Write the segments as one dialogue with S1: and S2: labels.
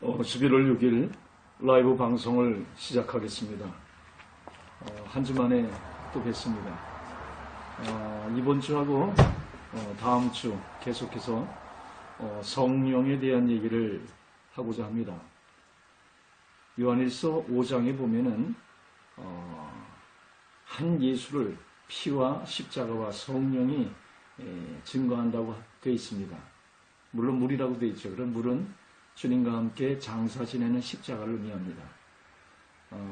S1: 11월 6일 라이브 방송을 시작하겠습니다. 한 주 만에 또 뵙습니다. 이번 주하고 다음 주 계속해서 성령에 대한 얘기를 하고자 합니다. 요한일서 5장에 보면은 한 예수를 피와 십자가와 성령이 증거한다고 되어 있습니다. 물론 물이라고 되어 있죠. 그런 물은 주님과 함께 장사 지내는 십자가를 의미합니다.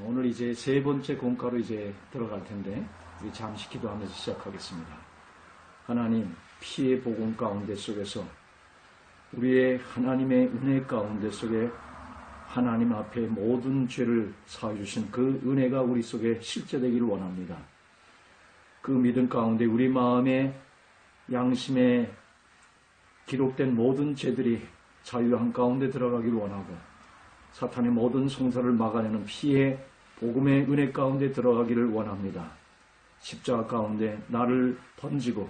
S1: 오늘 이제 세 번째 공과로 이제 들어갈 텐데 우리 잠시 기도하면서 시작하겠습니다. 하나님, 피의 복음 가운데 속에서 우리의 하나님의 은혜 가운데 속에 하나님 앞에 모든 죄를 사해주신 그 은혜가 우리 속에 실제되기를 원합니다. 그 믿음 가운데 우리 마음에 양심에 기록된 모든 죄들이 자유 한가운데 들어가기를 원하고 사탄의 모든 송사를 막아내는 피의 복음의 은혜 가운데 들어가기를 원합니다. 십자가 가운데 나를 던지고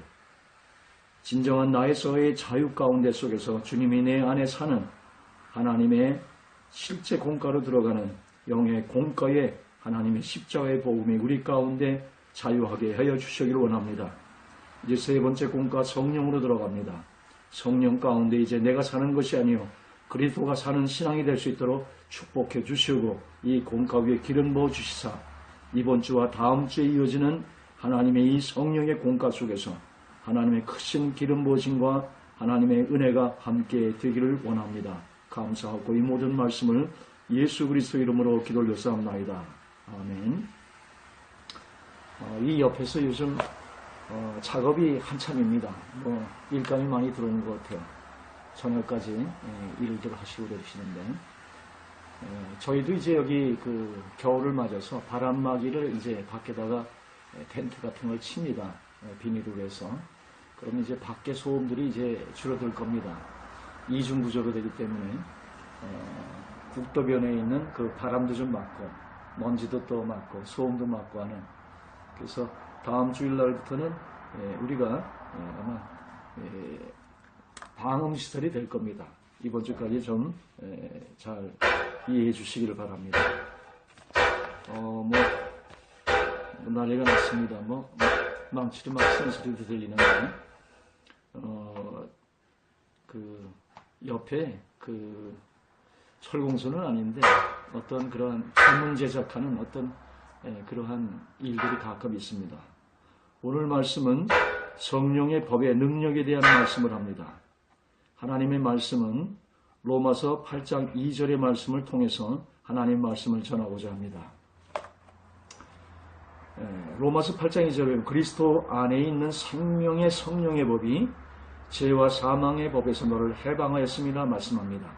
S1: 진정한 나에서의 자유 가운데 속에서 주님이 내 안에 사는 하나님의 실제 공가로 들어가는 영의 공가에 하나님의 십자가의 복음이 우리 가운데 자유하게 하여 주시기를 원합니다. 이제 세 번째 공가 성령으로 들어갑니다. 성령 가운데 이제 내가 사는 것이 아니요 그리스도가 사는 신앙이 될 수 있도록 축복해 주시고 이 공가 위에 기름 부어 주시사 이번 주와 다음 주에 이어지는 하나님의 이 성령의 공가 속에서 하나님의 크신 기름 부어짐과 하나님의 은혜가 함께 되기를 원합니다. 감사하고 이 모든 말씀을 예수 그리스도 이름으로 기도 올려사옵나이다. 아멘. 이 옆에서 요즘 작업이 한참입니다. 일감이 많이 들어오는 것 같아요. 저녁까지 일들 하시고 그러시는데 저희도 이제 여기 그 겨울을 맞아서 바람막이를 이제 밖에다가 텐트 같은 걸 칩니다. 비닐로 해서. 그러면 이제 밖에 소음들이 이제 줄어들 겁니다. 이중 구조로 되기 때문에 국도변에 있는 그 바람도 좀 막고 먼지도 또 막고 소음도 막고 하는. 그래서 다음 주일날부터는 우리가 아마 방음시설이 될 겁니다. 이번 주까지 좀 잘 이해해 주시기를 바랍니다. 난리가 났습니다. 망치도 막 쓰는 소리도 들리는데 그 옆에 그 철공소는 아닌데 어떤 그런 전문 제작하는 어떤 그러한 일들이 가끔 있습니다. 오늘 말씀은 성령의 법의 능력에 대한 말씀을 합니다. 하나님의 말씀은 로마서 8장 2절의 말씀을 통해서 하나님의 말씀을 전하고자 합니다. 로마서 8장 2절에 그리스도 안에 있는 생명의 성령의 법이 죄와 사망의 법에서 너를 해방하였습니다 말씀합니다.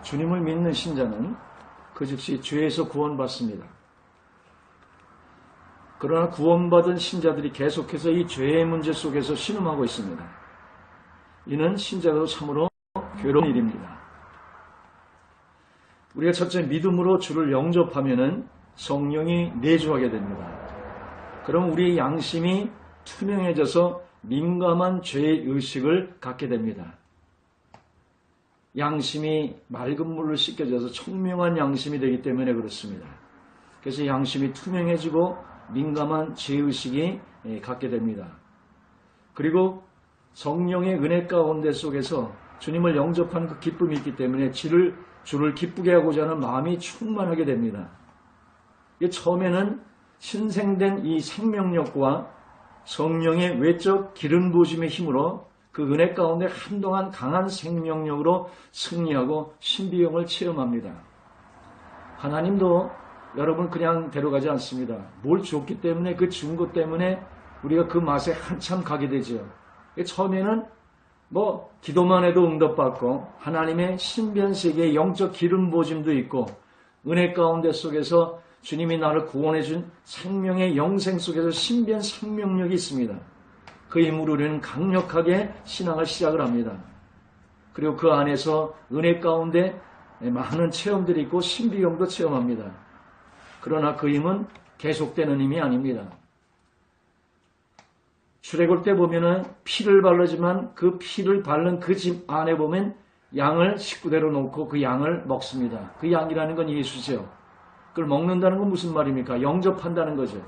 S1: 주님을 믿는 신자는 그 즉시 죄에서 구원받습니다. 그러나 구원받은 신자들이 계속해서 이 죄의 문제 속에서 신음하고 있습니다. 이는 신자도 참으로 괴로운 일입니다. 우리가 첫째 믿음으로 주를 영접하면은 성령이 내주하게 됩니다. 그럼 우리의 양심이 투명해져서 민감한 죄의 의식을 갖게 됩니다. 양심이 맑은 물로 씻겨져서 청명한 양심이 되기 때문에 그렇습니다. 그래서 양심이 투명해지고 민감한 죄의식이 갖게 됩니다. 그리고 성령의 은혜 가운데 속에서 주님을 영접하는 그 기쁨이 있기 때문에 주를 기쁘게 하고자 하는 마음이 충만하게 됩니다. 처음에는 신생된 이 생명력과 성령의 외적 기름 부으심의 힘으로 그 은혜 가운데 한동안 강한 생명력으로 승리하고 신비형을 체험합니다. 하나님도 여러분 그냥 데려가지 않습니다. 뭘 줬기 때문에 그 준 것 때문에 우리가 그 맛에 한참 가게 되죠. 처음에는 기도만 해도 응답받고 하나님의 신비한 세계의 영적 기름 부어짐도 있고 은혜 가운데 속에서 주님이 나를 구원해 준 생명의 영생 속에서 신비한 생명력이 있습니다. 그 힘으로 우리는 강력하게 신앙을 시작을 합니다. 그리고 그 안에서 은혜 가운데 많은 체험들이 있고 신비형도 체험합니다. 그러나 그 힘은 계속되는 힘이 아닙니다. 출애굽 때 보면은 피를 바르지만 그 피를 바른 그 집 안에 보면 양을 식구대로 놓고 그 양을 먹습니다. 그 양이라는 건 예수죠. 그걸 먹는다는 건 무슨 말입니까? 영접한다는 거죠.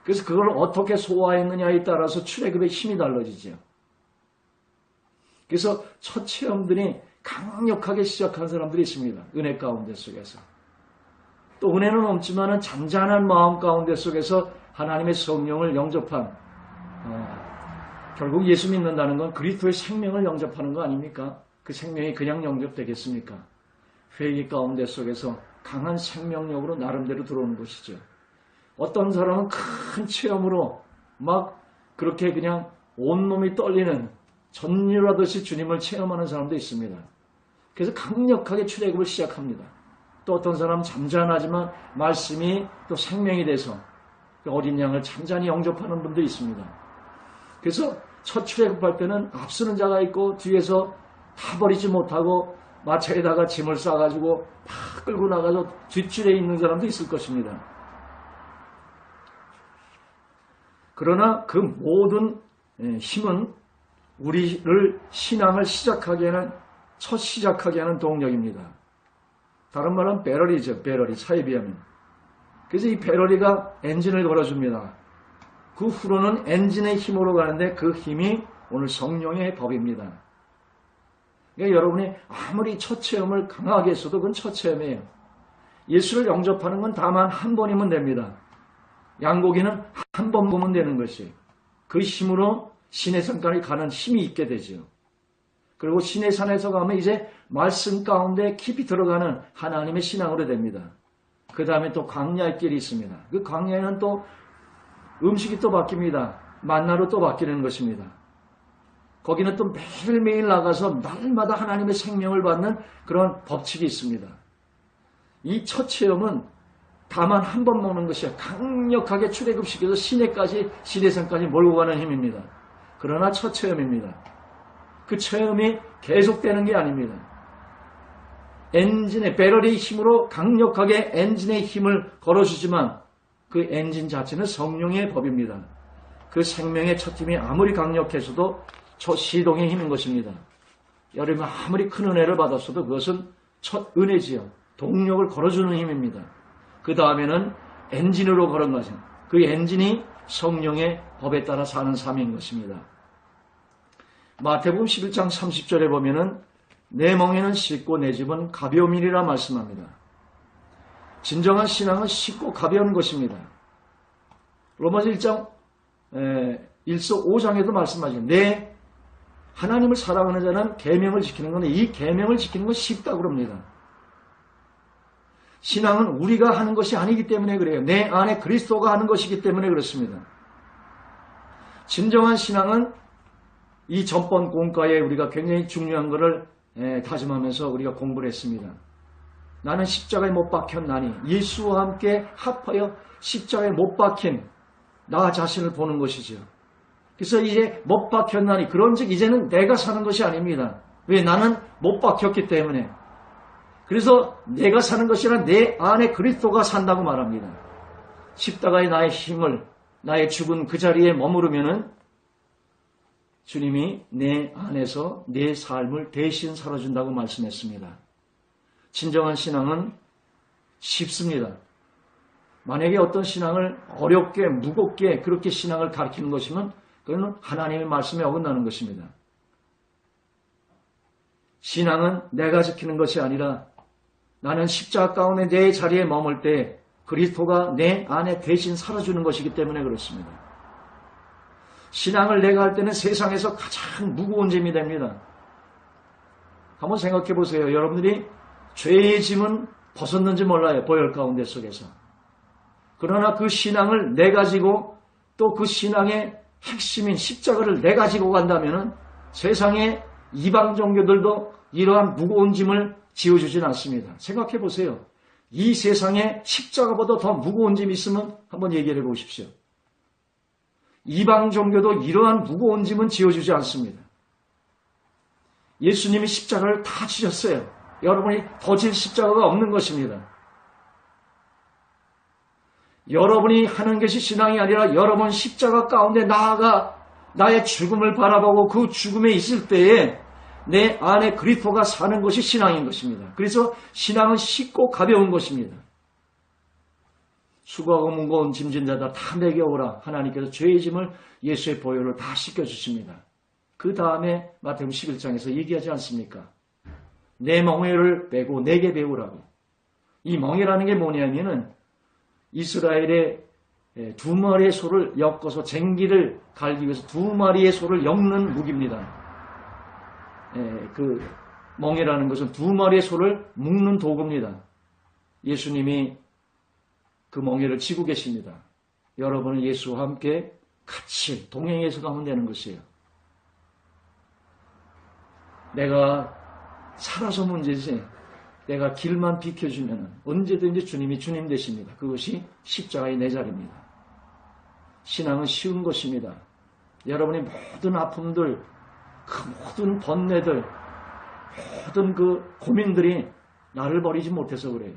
S1: 그래서 그걸 어떻게 소화했느냐에 따라서 출애굽의 힘이 달라지죠. 그래서 첫 체험들이 강력하게 시작한 사람들이 있습니다. 은혜 가운데 속에서. 또 은혜는 없지만 잔잔한 마음 가운데 속에서 하나님의 성령을 영접한 결국 예수 믿는다는 건 그리스도의 생명을 영접하는 거 아닙니까? 그 생명이 그냥 영접되겠습니까? 회개 가운데 속에서 강한 생명력으로 나름대로 들어오는 것이죠. 어떤 사람은 큰 체험으로 막 그렇게 그냥 온몸이 떨리는 전율하듯이 주님을 체험하는 사람도 있습니다. 그래서 강력하게 출애굽을 시작합니다. 또 어떤 사람은 잠잠하지만 말씀이 또 생명이 돼서 어린 양을 잔잔히 영접하는 분도 있습니다. 그래서 첫 출애굽할 때는 앞서는 자가 있고 뒤에서 다 버리지 못하고 마차에다가 짐을 싸가지고 막 끌고 나가서 뒷줄에 있는 사람도 있을 것입니다. 그러나 그 모든 힘은 우리를 신앙을 시작하게 하는 첫 시작하게 하는 동력입니다. 다른 말은 배럴이죠. 배럴이 차에 비하면. 그래서 이 배럴이가 엔진을 걸어줍니다. 그 후로는 엔진의 힘으로 가는데 그 힘이 오늘 성령의 법입니다. 그러니까 여러분이 아무리 첫 체험을 강하게 했어도 그건 첫 체험이에요. 예수를 영접하는 건 다만 한 번이면 됩니다. 양고기는 한 번 보면 되는 것이 그 힘으로 신의 산까지 가는 힘이 있게 되죠. 그리고 신의 산에서 가면 이제 말씀 가운데 깊이 들어가는 하나님의 신앙으로 됩니다. 그 다음에 또 광야의 길이 있습니다. 그 광야에는 또 음식이 또 바뀝니다. 만나로 또 바뀌는 것입니다. 거기는 또 매일매일 나가서 날마다 하나님의 생명을 받는 그런 법칙이 있습니다. 이 첫 체험은 다만 한 번 먹는 것이 강력하게 출애굽시켜서 시내산까지 몰고 가는 힘입니다. 그러나 첫 체험입니다. 그 체험이 계속되는 게 아닙니다. 배럴의 힘으로 강력하게 엔진의 힘을 걸어주지만 그 엔진 자체는 성령의 법입니다. 그 생명의 첫 힘이 아무리 강력해서도 첫 시동의 힘인 것입니다. 여러분 아무리 큰 은혜를 받았어도 그것은 첫 은혜지요. 동력을 걸어주는 힘입니다. 그 다음에는 엔진으로 걸은 것은 그 엔진이 성령의 법에 따라 사는 삶인 것입니다. 마태복음 11장 30절에 보면은 내 멍에는 쉽고 내 집은 가벼움이라 말씀합니다. 진정한 신앙은 쉽고 가벼운 것입니다. 로마서 1장 1서 5장에도 말씀하죠. 내 하나님을 사랑하는 자는 계명을 지키는 건데 이 계명을 지키는 건 쉽다고 그럽니다. 신앙은 우리가 하는 것이 아니기 때문에 그래요. 내 안에 그리스도가 하는 것이기 때문에 그렇습니다. 진정한 신앙은 이 전번 공과에 우리가 굉장히 중요한 것을 다짐하면서 우리가 공부를 했습니다. 나는 십자가에 못 박혔나니 예수와 함께 합하여 십자가에 못 박힌 나 자신을 보는 것이죠. 그래서 이제 못 박혔나니 그런즉 이제는 내가 사는 것이 아닙니다. 왜? 나는 못 박혔기 때문에. 그래서 내가 사는 것이 아니라 내 안에 그리스도가 산다고 말합니다. 십자가의 나의 힘을 나의 죽은 그 자리에 머무르면은 주님이 내 안에서 내 삶을 대신 살아준다고 말씀했습니다. 진정한 신앙은 쉽습니다. 만약에 어떤 신앙을 어렵게 무겁게 그렇게 신앙을 가르치는 것이면 그건 하나님의 말씀에 어긋나는 것입니다. 신앙은 내가 지키는 것이 아니라 나는 십자가 가운데 내 자리에 머물 때 그리스도가 내 안에 대신 살아주는 것이기 때문에 그렇습니다. 신앙을 내가 할 때는 세상에서 가장 무거운 짐이 됩니다. 한번 생각해 보세요. 여러분들이 죄의 짐은 벗었는지 몰라요. 보혈 가운데 속에서. 그러나 그 신앙을 내 가지고 또 그 신앙의 핵심인 십자가를 내 가지고 간다면 세상의 이방 종교들도 이러한 무거운 짐을 지어주진 않습니다. 생각해 보세요. 이 세상에 십자가보다 더 무거운 짐이 있으면 한번 얘기를 해보십시오. 이방 종교도 이러한 무거운 짐은 지어주지 않습니다. 예수님이 십자가를 다 지셨어요. 여러분이 더 질 십자가가 없는 것입니다. 여러분이 하는 것이 신앙이 아니라 여러분 십자가 가운데 나아가 나의 죽음을 바라보고 그 죽음에 있을 때에 내 안에 그리스도가 사는 것이 신앙인 것입니다. 그래서 신앙은 쉽고 가벼운 것입니다. 수고하고 무거운 짐진 자다 다 내게 오라. 하나님께서 죄의 짐을 예수의 보혈로 다 씻겨주십니다. 그 다음에 마태복음 11장에서 얘기하지 않습니까? 내 멍에를 빼고 내게 배우라고. 이 멍에라는 게 뭐냐면은 이스라엘의 두 마리의 소를 엮어서 쟁기를 갈기 위해서 두 마리의 소를 엮는 무기입니다. 그 멍에라는 것은 두 마리의 소를 묶는 도구입니다. 예수님이 그 멍에를 쥐고 계십니다. 여러분은 예수와 함께 같이 동행해서 가면 되는 것이에요. 내가 살아서 문제지 내가 길만 비켜주면 언제든지 주님이 주님 되십니다. 그것이 십자가의 내 자리입니다. 신앙은 쉬운 것입니다. 여러분의 모든 아픔들, 그 모든 번뇌들, 모든 그 고민들이 나를 버리지 못해서 그래요.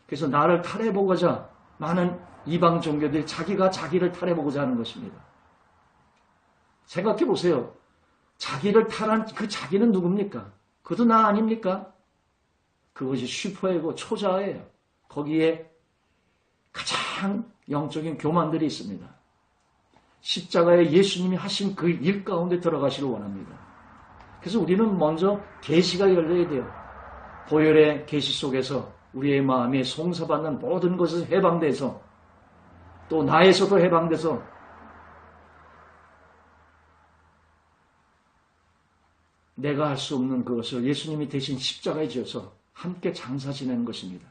S1: 그래서 나를 탈해보고자 많은 이방 종교들이 자기가 자기를 탈해보고자 하는 것입니다. 생각해 보세요. 자기를 탈한 그 자기는 누굽니까? 그도 나 아닙니까? 그것이 슈퍼에고 초자예요. 거기에 가장 영적인 교만들이 있습니다. 십자가에 예수님이 하신 그 일 가운데 들어가시길 원합니다. 그래서 우리는 먼저 계시가 열려야 돼요. 보혈의 계시 속에서 우리의 마음이 송사받는 모든 것에서 해방돼서 또 나에서도 해방돼서 내가 할 수 없는 그것을 예수님이 대신 십자가에 지어서 함께 장사 지내는 것입니다.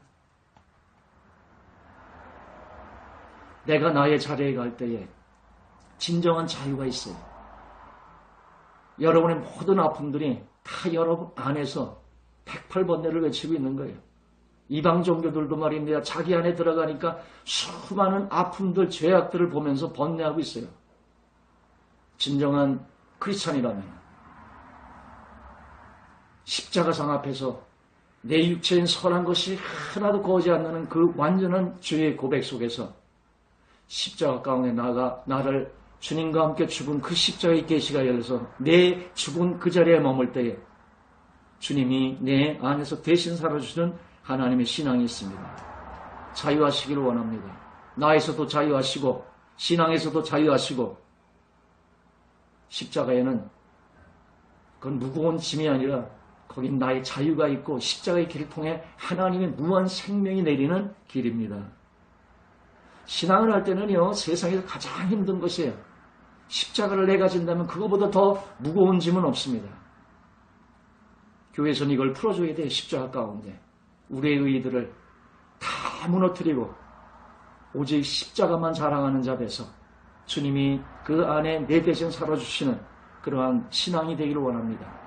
S1: 내가 나의 자리에 갈 때에 진정한 자유가 있어요. 여러분의 모든 아픔들이 다 여러분 안에서 108번뇌를 외치고 있는 거예요. 이방 종교들도 말입니다. 자기 안에 들어가니까 수많은 아픔들, 죄악들을 보면서 번뇌하고 있어요. 진정한 크리스찬이라면 십자가상 앞에서 내 육체인 선한 것이 하나도 거지 않는 그 완전한 주의 고백 속에서 십자가 가운데 나를 주님과 함께 죽은 그 십자가의 계시가 열려서 내 죽은 그 자리에 머물 때에 주님이 내 안에서 대신 살아주시는 하나님의 신앙이 있습니다. 자유하시기를 원합니다. 나에서도 자유하시고 신앙에서도 자유하시고 십자가에는 그건 무거운 짐이 아니라 거긴 나의 자유가 있고 십자가의 길을 통해 하나님의 무한 생명이 내리는 길입니다. 신앙을 할 때는요, 세상에서 가장 힘든 것이에요. 십자가를 내가 진다면 그거보다 더 무거운 짐은 없습니다. 교회에서는 이걸 풀어줘야 돼요. 십자가 가운데 우리의 의의들을 다 무너뜨리고 오직 십자가만 자랑하는 자 돼서 주님이 그 안에 내 대신 살아주시는 그러한 신앙이 되기를 원합니다.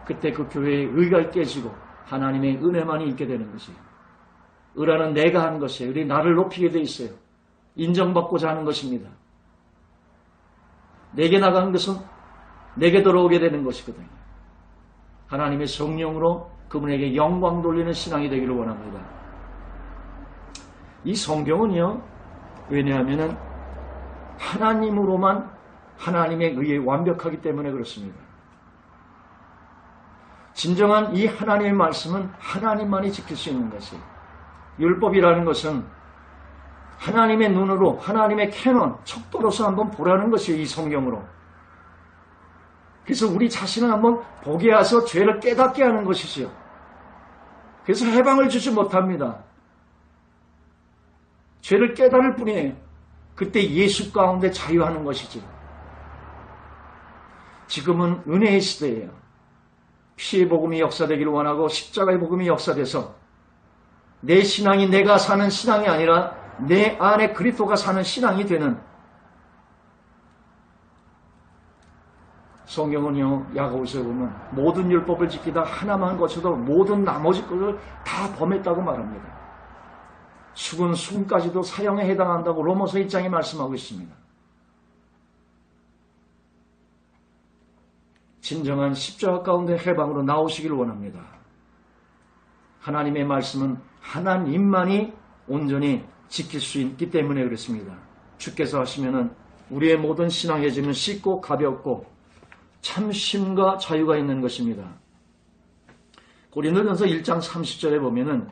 S1: 그때 그 교회의 의가 깨지고 하나님의 은혜만이 있게 되는 것이에요. 의라는 내가 하는 것이에요. 우리 나를 높이게 돼 있어요. 인정받고자 하는 것입니다. 내게 나가는 것은 내게 돌아오게 되는 것이거든요. 하나님의 성령으로 그분에게 영광 돌리는 신앙이 되기를 원합니다. 이 성경은요, 왜냐하면 하나님으로만 하나님의 의에 완벽하기 때문에 그렇습니다. 진정한 이 하나님의 말씀은 하나님만이 지킬 수 있는 것이에요. 율법이라는 것은 하나님의 눈으로, 하나님의 캐논, 척도로서 한번 보라는 것이에요. 이 성경으로. 그래서 우리 자신을 한번 보게 해서 죄를 깨닫게 하는 것이지요. 그래서 해방을 주지 못합니다. 죄를 깨달을 뿐이에요. 그때 예수 가운데 자유하는 것이지. 지금은 은혜의 시대예요. 피의 복음이 역사되기를 원하고 십자가의 복음이 역사돼서 내 신앙이 내가 사는 신앙이 아니라 내 안에 그리스도가 사는 신앙이 되는, 성경은요, 야고보서에 보면 모든 율법을 지키다 하나만 거쳐도 모든 나머지 것을 다 범했다고 말합니다. 죽은 숨까지도 사형에 해당한다고 로마서 1장에 말씀하고 있습니다. 진정한 십자가 가운데 해방으로 나오시기를 원합니다. 하나님의 말씀은 하나님만이 온전히 지킬 수 있기 때문에 그렇습니다. 주께서 하시면은 우리의 모든 신앙의 짐은 쉽고 가볍고 참심과 자유가 있는 것입니다. 고린도전서 1장 30절에 보면은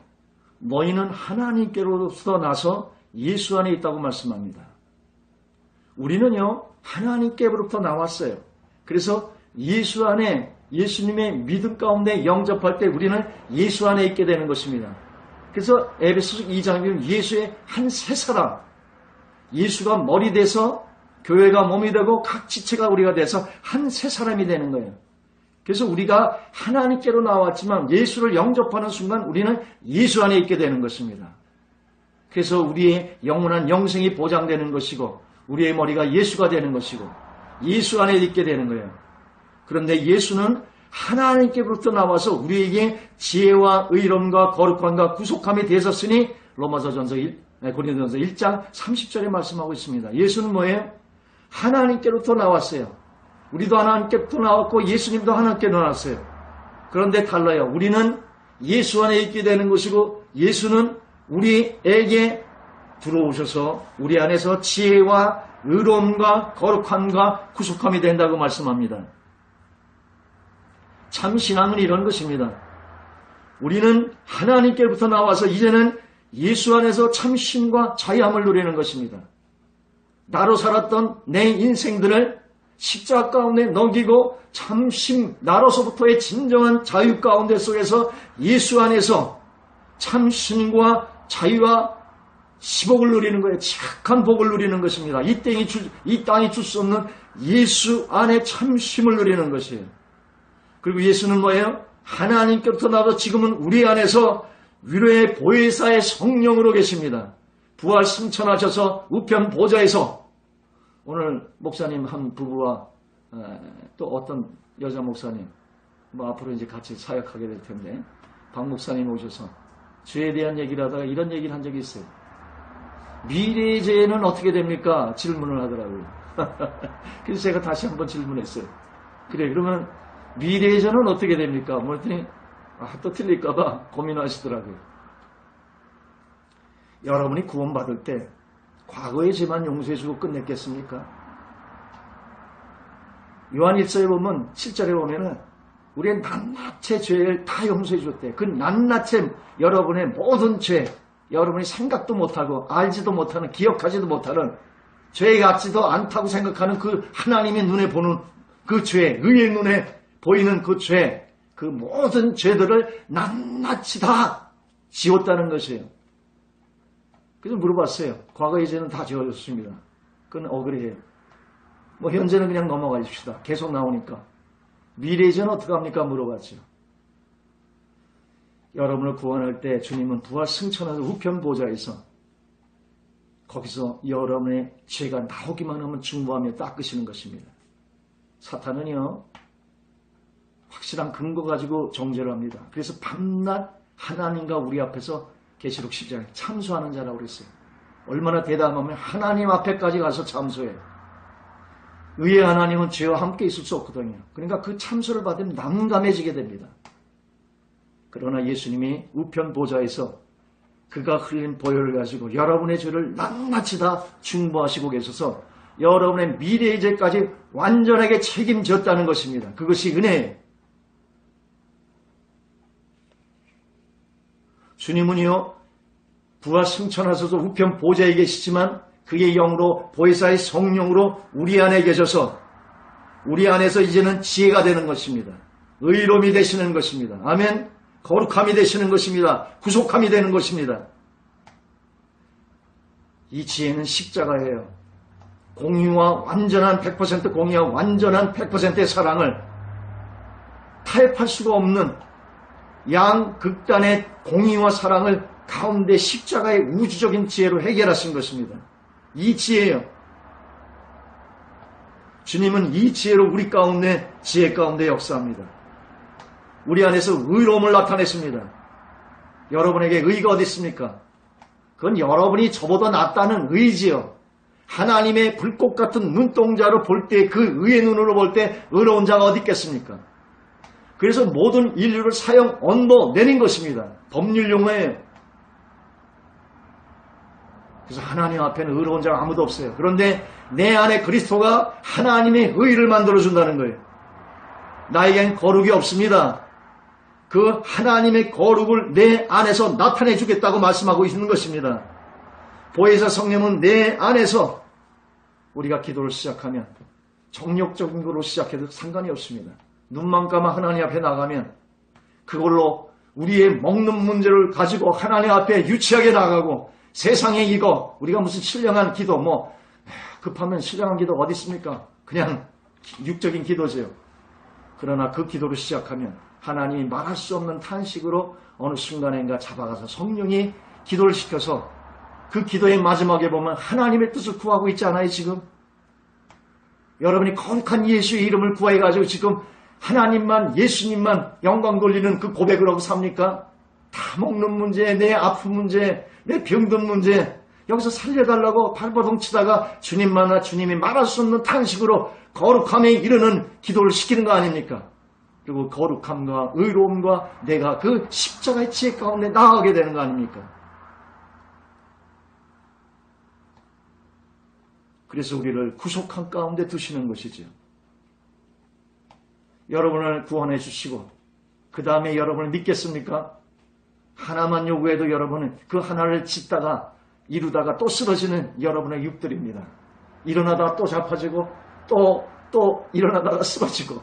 S1: 너희는 하나님께로부터 나서 예수 안에 있다고 말씀합니다. 우리는요, 하나님께로부터 나왔어요. 그래서 예수 안에, 예수님의 믿음 가운데 영접할 때 우리는 예수 안에 있게 되는 것입니다. 그래서 에베소서 2장에 보면 예수의 한 새 사람, 예수가 머리 돼서 교회가 몸이 되고 각 지체가 우리가 돼서 한 새 사람이 되는 거예요. 그래서 우리가 하나님께로 나왔지만 예수를 영접하는 순간 우리는 예수 안에 있게 되는 것입니다. 그래서 우리의 영원한 영생이 보장되는 것이고 우리의 머리가 예수가 되는 것이고 예수 안에 있게 되는 거예요. 그런데 예수는 하나님께로부터 나와서 우리에게 지혜와 의로움과 거룩함과 구속함이 되셨으니 고린도전서 1장 30절에 말씀하고 있습니다. 예수는 뭐예요? 하나님께로부터 나왔어요. 우리도 하나님께로부터 나왔고 예수님도 하나님께로 나왔어요. 그런데 달라요. 우리는 예수 안에 있게 되는 것이고 예수는 우리에게 들어오셔서 우리 안에서 지혜와 의로움과 거룩함과 구속함이 된다고 말씀합니다. 참 신앙은 이런 것입니다. 우리는 하나님께로부터 나와서 이제는 예수 안에서 참심과 자유함을 누리는 것입니다. 나로 살았던 내 인생들을 십자가 가운데 넘기고 참심, 나로서부터의 진정한 자유 가운데 속에서 예수 안에서 참심과 자유와 시복을 누리는 거예요. 착한 복을 누리는 것입니다. 이 땅이 줄 수 없는 예수 안에 참심을 누리는 것이에요. 그리고 예수는 뭐예요? 하나님께로부터 나와서 지금은 우리 안에서 위로의 보혜사의 성령으로 계십니다. 부활 승천하셔서 우편 보좌에서 오늘 목사님 한 부부와 또 어떤 여자 목사님 앞으로 이제 같이 사역하게 될 텐데 박 목사님 오셔서 죄에 대한 얘기를 하다가 이런 얘기를 한 적이 있어요. 미래의 죄는 어떻게 됩니까? 질문을 하더라고요. 그래서 제가 다시 한번 질문했어요. 그래, 그러면 미래의 죄는 어떻게 됩니까? 그랬더니 또 틀릴까봐 고민하시더라고요. 여러분이 구원받을 때 과거의 죄만 용서해주고 끝냈겠습니까? 요한 1서에 보면 7절에 보면은 우리의 낱낱의 죄를 다 용서해 줬대. 그 낱낱의 여러분의 모든 죄, 여러분이 생각도 못하고 알지도 못하는, 기억하지도 못하는, 죄 같지도 않다고 생각하는 그 하나님의 눈에 보는 그 죄, 의의 눈에 보이는 그 죄, 그 모든 죄들을 낱낱이 다 지웠다는 것이에요. 그래서 물어봤어요. 과거의 죄는 다 지워졌습니다. 그건 억울해요. 현재는 그냥 넘어가십시다. 계속 나오니까. 미래의 죄는 어떡합니까? 물어봤죠. 여러분을 구원할 때 주님은 부활 승천하는 우편 보좌에서 거기서 여러분의 죄가 나오기만 하면 중보하며 닦으시는 것입니다. 사탄은요, 확실한 근거 가지고 정죄를 합니다. 그래서 밤낮 하나님과 우리 앞에서 계시록 10장에 참소하는 자라고 그랬어요. 얼마나 대담하면 하나님 앞에까지 가서 참소해요. 의의 하나님은 죄와 함께 있을 수 없거든요. 그러니까 그 참소를 받으면 난감해지게 됩니다. 그러나 예수님이 우편 보좌에서 그가 흘린 보혈을 가지고 여러분의 죄를 낱낱이 다 중보하시고 계셔서 여러분의 미래의 죄까지 완전하게 책임졌다는 것입니다. 그것이 은혜예요. 주님은요, 부활 승천하셔서 우편 보좌에 계시지만 그의 영으로 보혜사의 성령으로 우리 안에 계셔서 우리 안에서 이제는 지혜가 되는 것입니다. 의로움이 되시는 것입니다. 아멘. 거룩함이 되시는 것입니다. 구속함이 되는 것입니다. 이 지혜는 십자가예요. 공의와 완전한 100% 공의와 완전한 100%의 사랑을 타협할 수가 없는 양극단의 공의와 사랑을 가운데 십자가의 우주적인 지혜로 해결하신 것입니다. 이 지혜요. 주님은 이 지혜로 우리 가운데, 지혜 가운데 역사합니다. 우리 안에서 의로움을 나타냈습니다. 여러분에게 의가 어디 있습니까? 그건 여러분이 저보다 낫다는 의지요. 하나님의 불꽃 같은 눈동자로 볼 때, 그 의의 눈으로 볼 때 의로운 자가 어디 있겠습니까? 그래서 모든 인류를 사형 언도 내린 것입니다. 법률 용어예요. 그래서 하나님 앞에는 의로운 자가 아무도 없어요. 그런데 내 안에 그리스도가 하나님의 의를 만들어준다는 거예요. 나에겐 거룩이 없습니다. 그 하나님의 거룩을 내 안에서 나타내 주겠다고 말씀하고 있는 것입니다. 보혜사 성령은 내 안에서 우리가 기도를 시작하면 정욕적인 걸로 시작해도 상관이 없습니다. 눈만 감아 하나님 앞에 나가면 그걸로 우리의 먹는 문제를 가지고 하나님 앞에 유치하게 나가고 세상에 이거 우리가 무슨 신령한 기도 급하면 신령한 기도 어디 있습니까? 그냥 육적인 기도죠. 그러나 그 기도를 시작하면 하나님이 말할 수 없는 탄식으로 어느 순간인가 잡아가서 성령이 기도를 시켜서 그 기도의 마지막에 보면 하나님의 뜻을 구하고 있지 않아요 지금? 여러분이 거룩한 예수의 이름을 구해가지고 지금 하나님만 예수님만 영광 돌리는 그 고백을 하고 삽니까? 다 먹는 문제, 내 아픈 문제, 내 병든 문제 여기서 살려달라고 발버둥 치다가 주님만나 주님이 말할 수 없는 탄식으로 거룩함에 이르는 기도를 시키는 거 아닙니까? 그리고 거룩함과 의로움과 내가 그 십자가의 지혜 가운데 나아가게 되는 거 아닙니까? 그래서 우리를 구속한 가운데 두시는 것이죠. 여러분을 구원해 주시고 그 다음에 여러분을 믿겠습니까? 하나만 요구해도 여러분은 그 하나를 짓다가 이루다가 또 쓰러지는 여러분의 육들입니다. 일어나다가 또 잡아지고 또 일어나다가 쓰러지고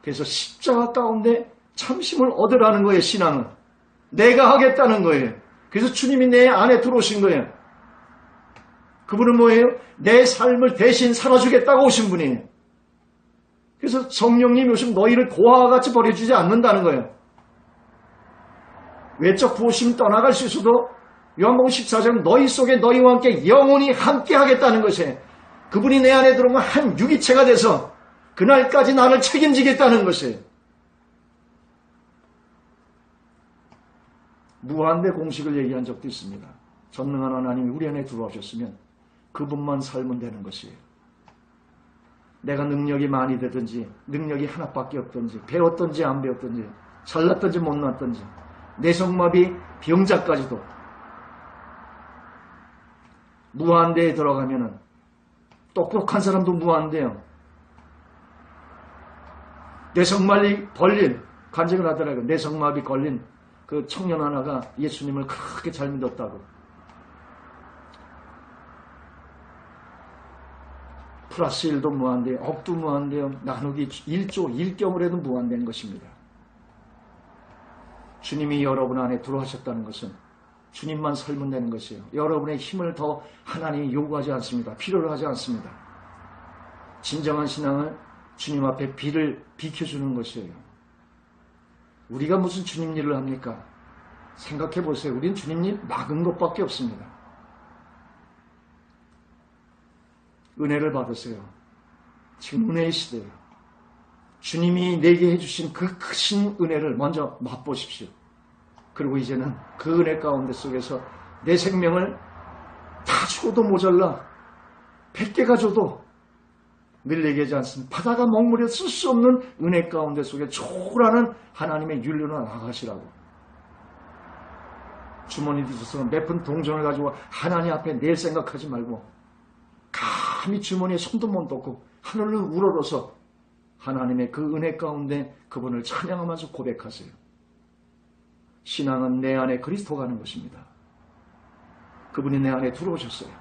S1: 그래서 십자가 가운데 참심을 얻으라는 거예요. 신앙은 내가 하겠다는 거예요. 그래서 주님이 내 안에 들어오신 거예요. 그분은 뭐예요? 내 삶을 대신 살아주겠다고 오신 분이에요. 그래서 성령님이 오시면 너희를 고아와 같이 버려주지 않는다는 거예요. 외적 부으시면 떠나갈 수 있어도 요한복음 14장 너희 속에 너희와 함께 영원히 함께 하겠다는 것이에요. 그분이 내 안에 들어오면 한 유기체가 돼서 그날까지 나를 책임지겠다는 것이에요. 무한대 공식을 얘기한 적도 있습니다. 전능한 하나님이 우리 안에 들어오셨으면 그분만 살면 되는 것이에요. 내가 능력이 많이 되든지 능력이 하나밖에 없든지 배웠든지 안 배웠든지 잘났든지 못났든지 내성마비 병자까지도 무한대에 들어가면은 똑똑한 사람도 무한대요. 뇌성마비 걸린 간증을 하더라고요. 뇌성마비 걸린 그 청년 하나가 예수님을 그렇게 잘 믿었다고. 플러스 1도 무한대요. 억도 무한대요. 나누기 1조 1경을 해도 무한된 것입니다. 주님이 여러분 안에 들어오셨다는 것은 주님만 설문 되는 것이에요. 여러분의 힘을 더 하나님이 요구하지 않습니다. 필요로 하지 않습니다. 진정한 신앙은 주님 앞에 비를 비켜주는 것이에요. 우리가 무슨 주님 일을 합니까? 생각해 보세요. 우린 주님 일 막은 것밖에 없습니다. 은혜를 받으세요. 지금 은혜의 시대예요. 주님이 내게 해주신 그 크신 은혜를 먼저 맛보십시오. 그리고 이제는 그 은혜 가운데 속에서 내 생명을 다 줘도 모자라 100개가 줘도 늘리게 하지 않습니다. 바다가 먹물에 쓸 수 없는 은혜 가운데 속에 초라는 하나님의 윤리로 나가시라고. 주머니 뒤져서 몇 푼 동전을 가지고 하나님 앞에 낼 생각하지 말고 감히 주머니에 손도 못 넣고 하늘을 우러러서 하나님의 그 은혜 가운데 그분을 찬양하면서 고백하세요. 신앙은 내 안에 그리스도가 하는 것입니다. 그분이 내 안에 들어오셨어요.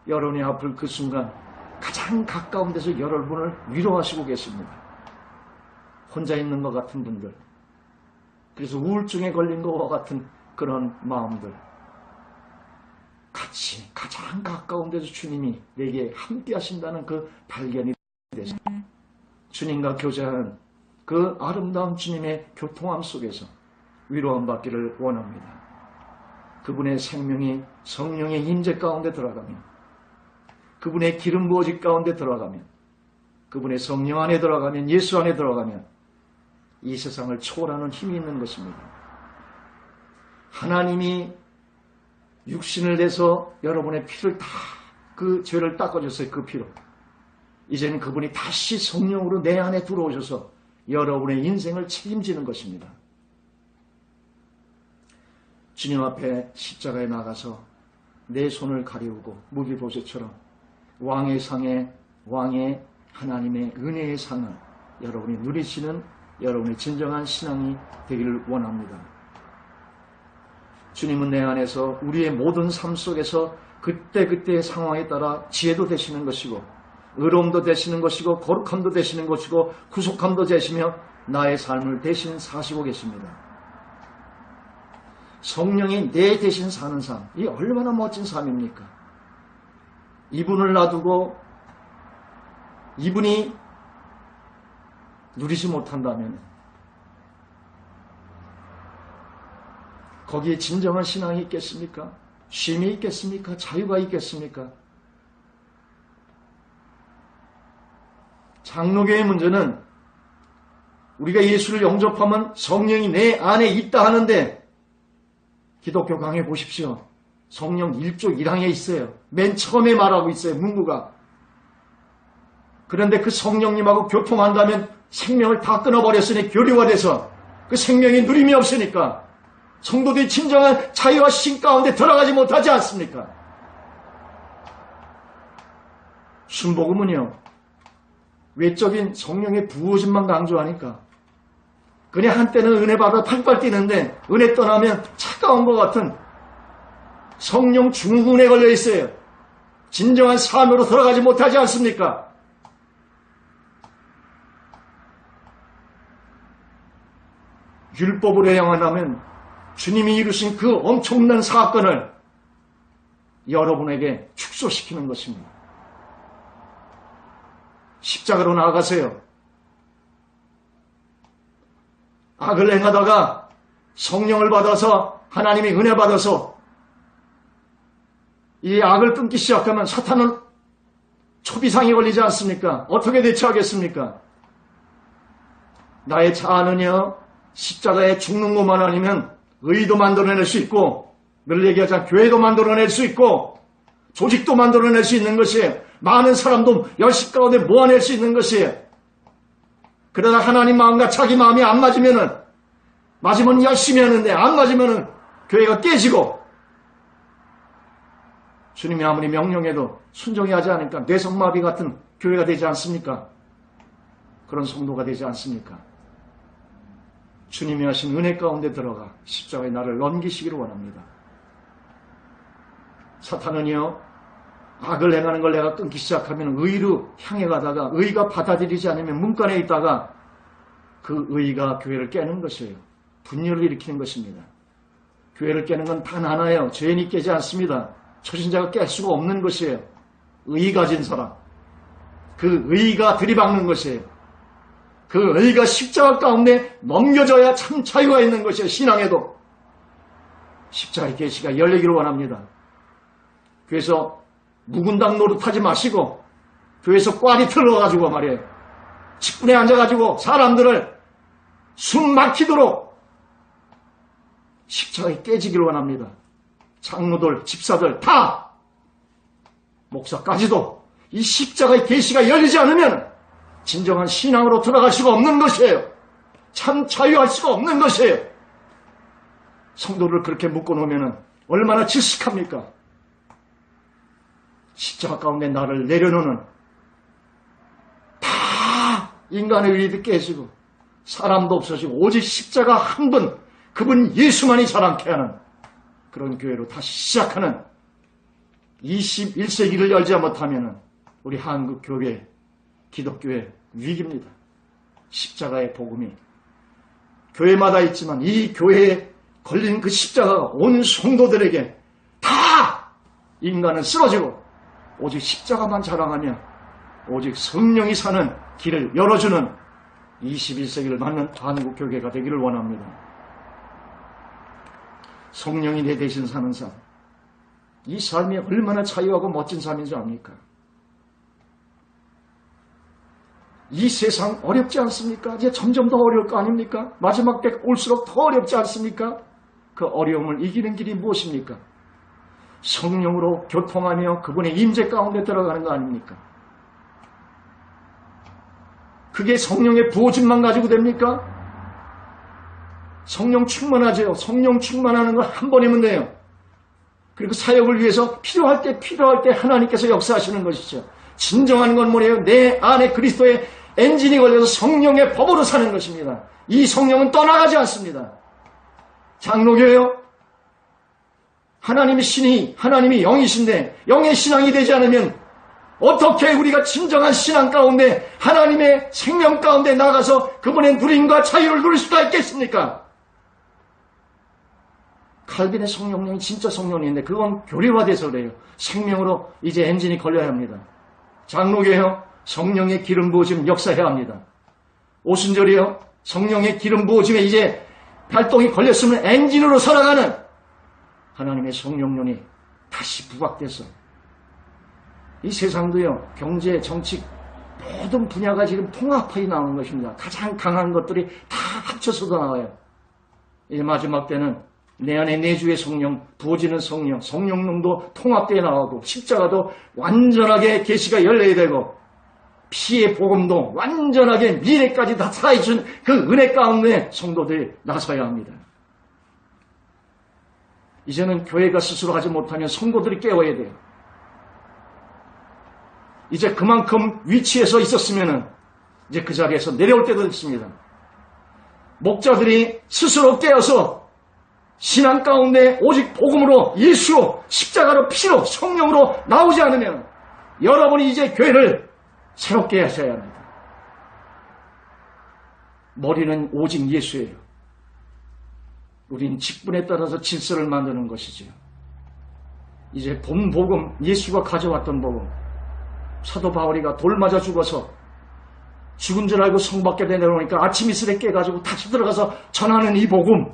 S1: 여러분이 앞을 그 순간 가장 가까운 데서 여러분을 위로하시고 계십니다. 혼자 있는 것 같은 분들, 그래서 우울증에 걸린 것과 같은 그런 마음들, 같이 가장 가까운 데서 주님이 내게 함께 하신다는 그 발견이 되죠. 주님과 교제하는 그 아름다운 주님의 교통함 속에서 위로함 받기를 원합니다. 그분의 생명이 성령의 임재 가운데 들어가면, 그분의 기름 부어질 가운데 들어가면, 그분의 성령 안에 들어가면, 예수 안에 들어가면 이 세상을 초월하는 힘이 있는 것입니다. 하나님이 육신을 내서 여러분의 피를 다 그 죄를 닦아줬어요. 그 피로. 이제는 그분이 다시 성령으로 내 안에 들어오셔서 여러분의 인생을 책임지는 것입니다. 주님 앞에 십자가에 나가서 내 손을 가리우고 무기보세처럼 왕의 상에 왕의 하나님의 은혜의 상을 여러분이 누리시는 여러분의 진정한 신앙이 되기를 원합니다. 주님은 내 안에서 우리의 모든 삶 속에서 그때그때의 상황에 따라 지혜도 되시는 것이고 의로움도 되시는 것이고 거룩함도 되시는 것이고 구속함도 되시며 나의 삶을 대신 사시고 계십니다. 성령이 내 대신 사는 삶, 이 얼마나 멋진 삶입니까? 이분을 놔두고 이분이 누리지 못한다면 거기에 진정한 신앙이 있겠습니까? 쉼이 있겠습니까? 자유가 있겠습니까? 장로교의 문제는 우리가 예수를 영접하면 성령이 내 안에 있다 하는데 기독교 강해 보십시오. 성령 1조 1항에 있어요. 맨 처음에 말하고 있어요. 문구가. 그런데 그 성령님하고 교통한다면 생명을 다 끊어버렸으니 교류화돼서 그 생명이 누림이 없으니까 성도들이 진정한 자유와 신 가운데 들어가지 못하지 않습니까? 순복음은요, 외적인 성령의 부어짐만 강조하니까 그냥 한때는 은혜 받아 팔팔 뛰는데 은혜 떠나면 차가운 것 같은 성령 중군에 걸려 있어요. 진정한 삶으로 들어가지 못하지 않습니까? 율법으로 행하면 주님이 이루신 그 엄청난 사건을 여러분에게 축소시키는 것입니다. 십자가로 나아가세요. 악을 행하다가 성령을 받아서 하나님이 은혜 받아서 이 악을 끊기 시작하면 사탄은 초비상이 걸리지 않습니까? 어떻게 대처하겠습니까? 나의 자아는요, 십자가에 죽는 것만 아니면 의도 만들어낼 수 있고, 늘 얘기하자 교회도 만들어낼 수 있고, 조직도 만들어낼 수 있는 것이에요. 많은 사람도 열심 가운데 모아낼 수 있는 것이에요. 그러나 하나님 마음과 자기 마음이 안 맞으면 열심히 하는데 안 맞으면 교회가 깨지고, 주님이 아무리 명령해도 순종이 하지 않으니까 뇌성마비 같은 교회가 되지 않습니까? 그런 성도가 되지 않습니까? 주님이 하신 은혜 가운데 들어가 십자가에 나를 넘기시기를 원합니다. 사탄은요, 악을 행하는 걸 내가 끊기 시작하면 의로 향해 가다가 의가 받아들이지 않으면 문간에 있다가 그 의가 교회를 깨는 것이에요. 분열을 일으키는 것입니다. 교회를 깨는 건 단 하나예요. 죄인이 깨지 않습니다. 초신자가 깰 수가 없는 것이에요. 의 가진 사람. 그 의가 들이박는 것이에요. 그 의가 십자가 가운데 넘겨져야 참 자유가 있는 것이에요. 신앙에도. 십자가의 계시가 열리기를 원합니다. 그래서 묵은당 노릇하지 마시고 교회에서 꽈리 틀어가지고 말이에요. 직분에 앉아가지고 사람들을 숨 막히도록 십자가에 깨지기를 원합니다. 장로들, 집사들 다, 목사까지도 이 십자가의 계시가 열리지 않으면 진정한 신앙으로 들어갈 수가 없는 것이에요. 참 자유할 수가 없는 것이에요. 성도를 그렇게 묶어놓으면 얼마나 질식합니까? 십자가 가운데 나를 내려놓는 다 인간의 의리도 깨지고 사람도 없어지고 오직 십자가 한 분, 그분 예수만이 자랑케 하는 그런 교회로 다시 시작하는 21세기를 열지 못하면 우리 한국 교회, 기독교의 위기입니다. 십자가의 복음이 교회마다 있지만 이 교회에 걸린 그 십자가가 온 성도들에게 다 인간은 쓰러지고 오직 십자가만 자랑하며 오직 성령이 사는 길을 열어주는 21세기를 맞는 한국 교회가 되기를 원합니다. 성령이 내 대신 사는 삶, 이 삶이 얼마나 자유하고 멋진 삶인 줄 압니까? 이 세상 어렵지 않습니까? 이제 점점 더 어려울 거 아닙니까? 마지막 때 올수록 더 어렵지 않습니까? 그 어려움을 이기는 길이 무엇입니까? 성령으로 교통하며 그분의 임재 가운데 들어가는 거 아닙니까? 그게 성령의 부어짐만 가지고 됩니까? 성령 충만하죠. 성령 충만하는 건 한 번이면 돼요. 그리고 사역을 위해서 필요할 때 하나님께서 역사하시는 것이죠. 진정한 건 뭐래요? 내 안에 그리스도의 엔진이 걸려서 성령의 법으로 사는 것입니다. 이 성령은 떠나가지 않습니다. 장로교요? 하나님이 신이, 하나님이 영이신데 영의 신앙이 되지 않으면 어떻게 우리가 진정한 신앙 가운데 하나님의 생명 가운데 나가서 그분의 누림과 자유를 누릴 수가 있겠습니까? 칼빈의 성령령이 진짜 성령인데 그건 교리화돼서 그래요. 생명으로 이제 엔진이 걸려야 합니다. 장로교요? 성령의 기름 부어짐 역사해야 합니다. 오순절이요? 성령의 기름 부어짐에 이제 발동이 걸렸으면 엔진으로 살아가는 하나님의 성령령이 다시 부각돼서 이 세상도요, 경제, 정치 모든 분야가 지금 통합하여 나오는 것입니다. 가장 강한 것들이 다 합쳐서도 나와요. 이제 마지막 때는 내 안에 내주의 성령, 부어지는 성령, 성령론도 통합되어 나오고 십자가도 완전하게 계시가 열려야 되고 피의 복음도 완전하게 미래까지 다 살아있는 그 은혜 가운데 성도들이 나서야 합니다. 이제는 교회가 스스로 하지 못하면 성도들이 깨워야 돼요. 이제 그만큼 위치에서 있었으면 이제 그 자리에서 내려올 때도 있습니다. 목자들이 스스로 깨어서 신앙 가운데 오직 복음으로 예수로 십자가로 피로 성령으로 나오지 않으면 여러분이 이제 교회를 새롭게 하셔야 합니다. 머리는 오직 예수예요. 우린 직분에 따라서 질서를 만드는 것이죠. 이제 본 복음, 예수가 가져왔던 복음, 사도 바울이가 돌 맞아 죽어서 죽은 줄 알고 성 밖에 내려오니까 아침 이슬에 깨가지고 다시 들어가서 전하는 이 복음,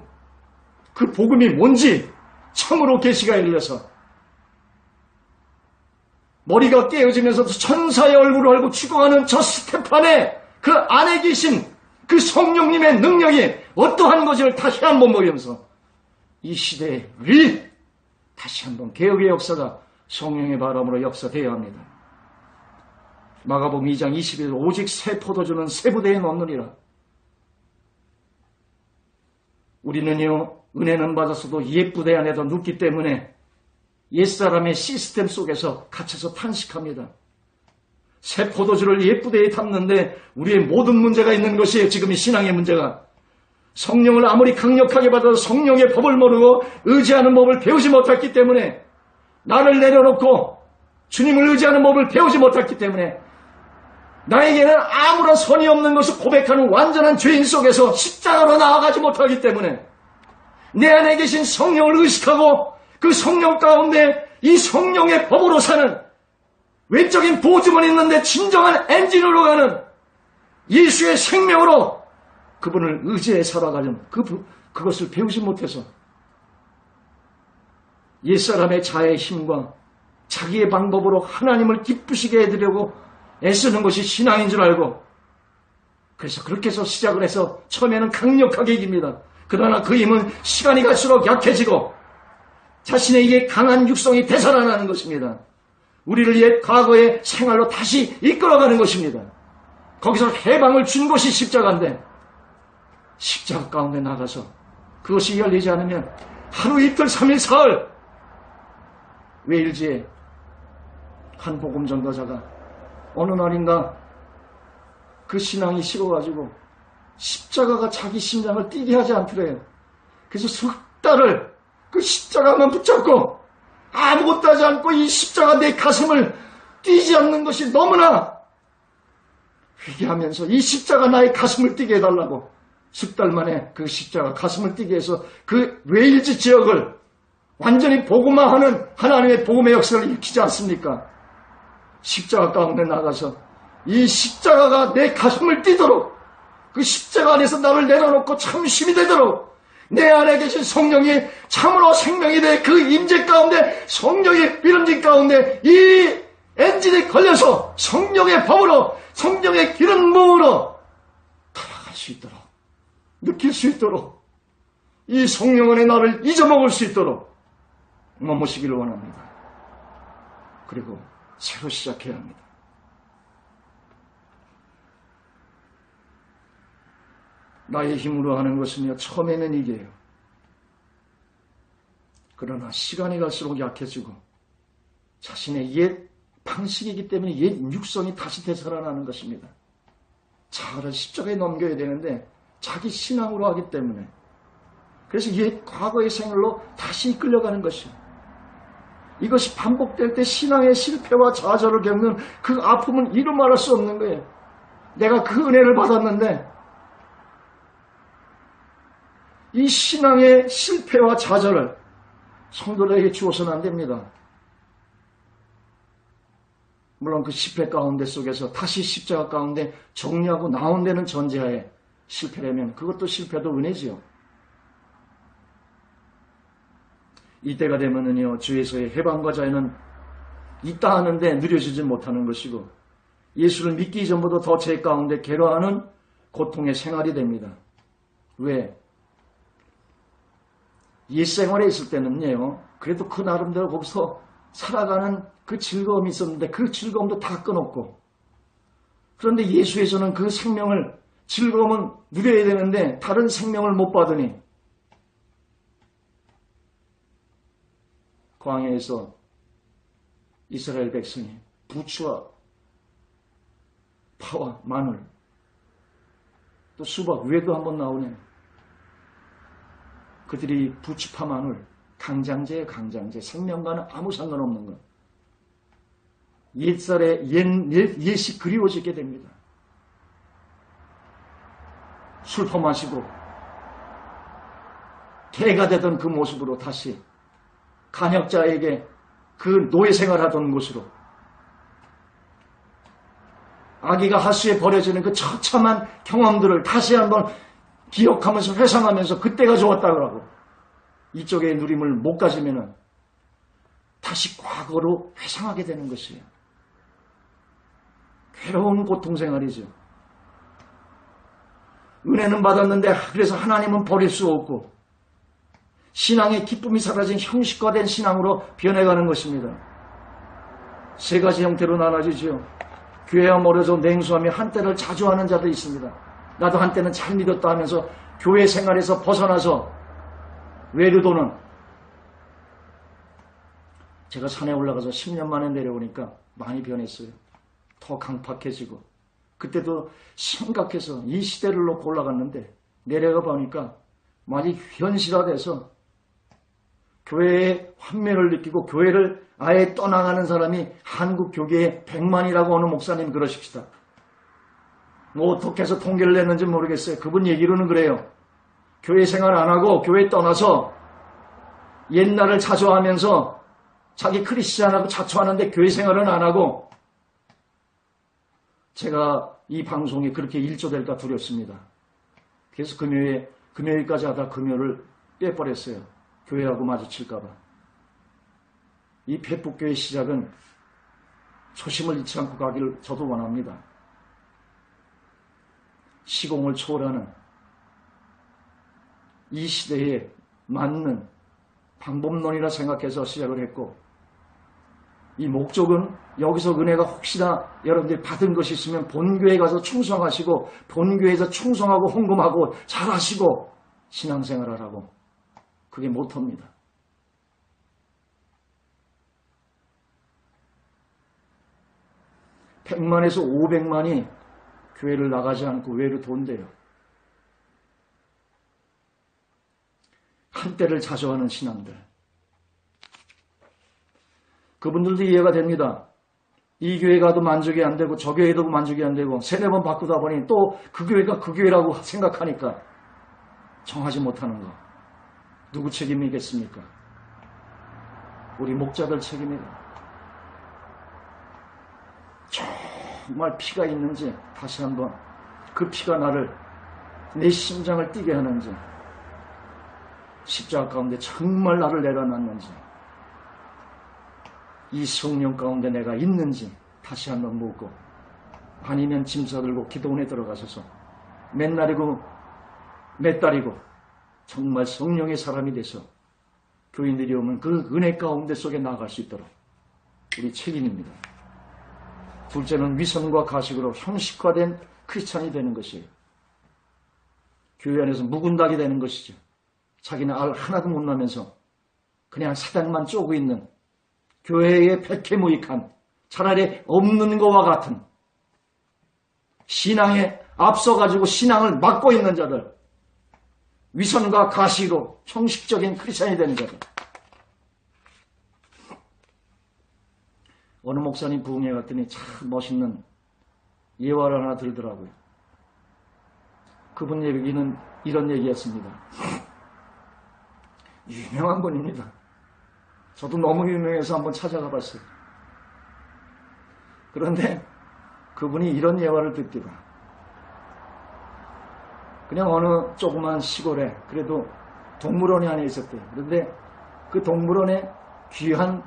S1: 그 복음이 뭔지 참으로 계시가 열려서 머리가 깨어지면서도 천사의 얼굴을 알고 죽어가는 저 스테판의 그 안에 계신 그 성령님의 능력이 어떠한 것을 다시 한번 보면서 이 시대에 우리 다시 한번 개혁의 역사가 성령의 바람으로 역사되어야 합니다. 마가복음 2장 20일 오직 새 포도주는 새 부대에 넣느니라. 우리는요, 은혜는 받았어도 옛 부대 안에도 눕기 때문에 옛사람의 시스템 속에서 갇혀서 탄식합니다. 새 포도주를 옛 부대에 담는데 우리의 모든 문제가 있는 것이 지금 이 신앙의 문제가 성령을 아무리 강력하게 받아도 성령의 법을 모르고 의지하는 법을 배우지 못했기 때문에 나를 내려놓고 주님을 의지하는 법을 배우지 못했기 때문에 나에게는 아무런 선이 없는 것을 고백하는 완전한 죄인 속에서 십자가로 나아가지 못하기 때문에 내 안에 계신 성령을 의식하고 그 성령 가운데 이 성령의 법으로 사는 외적인 보증은 있는데 진정한 엔진으로 가는 예수의 생명으로 그분을 의지해 살아가는 그것을 배우지 못해서 옛사람의 자의 힘과 자기의 방법으로 하나님을 기쁘시게 해드리려고 애쓰는 것이 신앙인 줄 알고 그래서 그렇게 해서 시작을 해서 처음에는 강력하게 이깁니다. 그러나 그 힘은 시간이 갈수록 약해지고 자신에게 강한 육성이 되살아나는 것입니다. 우리를 옛 과거의 생활로 다시 이끌어가는 것입니다. 거기서 해방을 준 것이 십자가인데 십자가 가운데 나가서 그것이 열리지 않으면 하루 이틀 3일 사흘 웨일즈에 한 복음 전도자가 어느 날인가 그 신앙이 식어가지고 십자가가 자기 심장을 뛰게 하지 않더래요. 그래서 석 달을 그 십자가만 붙잡고 아무것도 하지 않고 이 십자가 내 가슴을 뛰지 않는 것이 너무나 회개하면서 이 십자가 나의 가슴을 뛰게 해달라고 석 달 만에 그 십자가 가슴을 뛰게 해서 그 웨일즈 지역을 완전히 복음화하는 하나님의 복음의 역사를 일으키지 않습니까? 십자가 가운데 나가서 이 십자가가 내 가슴을 뛰도록 그 십자가 안에서 나를 내려놓고 참 힘이 되도록 내 안에 계신 성령이 참으로 생명이 돼 그 임재 가운데 성령의 기름진 가운데 이 엔진이 걸려서 성령의 법으로 성령의 기름 부음으로 돌아갈 수 있도록 느낄 수 있도록 이 성령 안에 나를 잊어먹을 수 있도록 머무시기를 원합니다. 그리고 새로 시작해야 합니다. 나의 힘으로 하는 것은요, 처음에는 이게요. 그러나 시간이 갈수록 약해지고 자신의 옛 방식이기 때문에 옛 육성이 다시 되살아나는 것입니다. 자아를 십자가에 넘겨야 되는데 자기 신앙으로 하기 때문에 그래서 옛 과거의 생활로 다시 이끌려가는 것이요. 이것이 반복될 때 신앙의 실패와 좌절을 겪는 그 아픔은 이루 말할 수 없는 거예요. 내가 그 은혜를 받았는데 이 신앙의 실패와 좌절을 성도들에게 주어서는 안 됩니다. 물론 그 실패 가운데 속에서 다시 십자가 가운데 정리하고 나온다는 전제하에 실패라면 그것도 실패도 은혜지요. 이때가 되면은요, 주에서의 해방과 자유는 있다 하는데 누려지지 못하는 것이고 예수를 믿기 이전보다 더 제 가운데 괴로워하는 고통의 생활이 됩니다. 왜? 옛 생활에 있을 때는요, 그래도 그 나름대로 거기서 살아가는 그 즐거움이 있었는데 그 즐거움도 다 끊었고 그런데 예수에서는 그 생명을 즐거움은 누려야 되는데 다른 생명을 못 받으니 광야에서 이스라엘 백성이 부추와 파와 마늘 또 수박 위에도 한번 나오네. 그들이 부추파 마늘 강장제에 강장제 생명과는 아무 상관없는 것. 옛살의 옛이 그리워지게 됩니다. 술 퍼마시고 개가 되던 그 모습으로 다시 간역자에게 그 노예생활하던 곳으로 아기가 하수에 버려지는 그 처참한 경험들을 다시 한번 기억하면서 회상하면서 그때가 좋았다고 하고 이쪽의 누림을 못 가지면은 다시 과거로 회상하게 되는 것이에요. 괴로운 고통생활이죠. 은혜는 받았는데 그래서 하나님은 버릴 수 없고 신앙의 기쁨이 사라진 형식화된 신앙으로 변해가는 것입니다. 세 가지 형태로 나눠지죠. 교회와 멀어져 냉소하며 한때를 자주 하는 자도 있습니다. 나도 한때는 잘 믿었다 하면서 교회 생활에서 벗어나서 외류도는 제가 산에 올라가서 10년 만에 내려오니까 많이 변했어요. 더 강팍해지고 그때도 심각해서 이 시대를 놓고 올라갔는데 내려가 보니까 많이 현실화돼서 교회의 환멸을 느끼고 교회를 아예 떠나가는 사람이 한국 교계에 100만이라고 어느 목사님 그러십시다. 뭐 어떻게 해서 통계를 냈는지 모르겠어요. 그분 얘기로는 그래요. 교회 생활 안 하고 교회 떠나서 옛날을 자조하면서 자기 크리스찬하고 자초하는데 교회 생활은 안 하고 제가 이 방송이 그렇게 일조될까 두렵습니다. 그래서 금요일까지 하다 금요를 빼버렸어요. 교회하고 마주칠까봐. 이 백북교회 시작은 초심을 잃지 않고 가기를 저도 원합니다. 시공을 초월하는 이 시대에 맞는 방법론이라 생각해서 시작을 했고 이 목적은 여기서 은혜가 혹시나 여러분들이 받은 것이 있으면 본교회 가서 충성하시고 본교회에서 충성하고 헌금하고 잘하시고 신앙생활하라고 그게 모토입니다. (100만에서) (500만이) 교회를 나가지 않고 외로 돈대요. 한때를 자조하는 신앙들. 그분들도 이해가 됩니다. 이 교회 가도 만족이 안 되고 저 교회도 만족이 안 되고 세네 번 바꾸다 보니 또 그 교회가 그 교회라고 생각하니까 정하지 못하는 거. 누구 책임이겠습니까? 우리 목자들 책임이다. 정말 피가 있는지 다시 한번 그 피가 나를 내 심장을 뛰게 하는지 십자가 가운데 정말 나를 내려놨는지 이 성령 가운데 내가 있는지 다시 한번 묻고 아니면 짐 싸들고 기도원에 들어가셔서 몇 날이고 몇 달이고 정말 성령의 사람이 돼서 교인들이 오면 그 은혜 가운데 속에 나아갈 수 있도록 우리 책임입니다. 둘째는 위선과 가식으로 형식화된 크리스찬이 되는 것이에요. 교회 안에서 묵은닥이 되는 것이죠. 자기는 알 하나도 못 나면서 그냥 사당만 쪼고 있는 교회의 백해무익한 차라리 없는 것과 같은 신앙에 앞서가지고 신앙을 막고 있는 자들, 위선과 가시로 형식적인 크리스천이 되는 자들. 어느 목사님 부흥회 갔더니 참 멋있는 예화를 하나 들더라고요. 그분 얘기는 이런 얘기였습니다. 유명한 분입니다. 저도 너무 유명해서 한번 찾아가 봤어요. 그런데 그분이 이런 예화를 듣기로, 그냥 어느 조그만 시골에 그래도 동물원이 하나 있었대요. 그런데 그 동물원에 귀한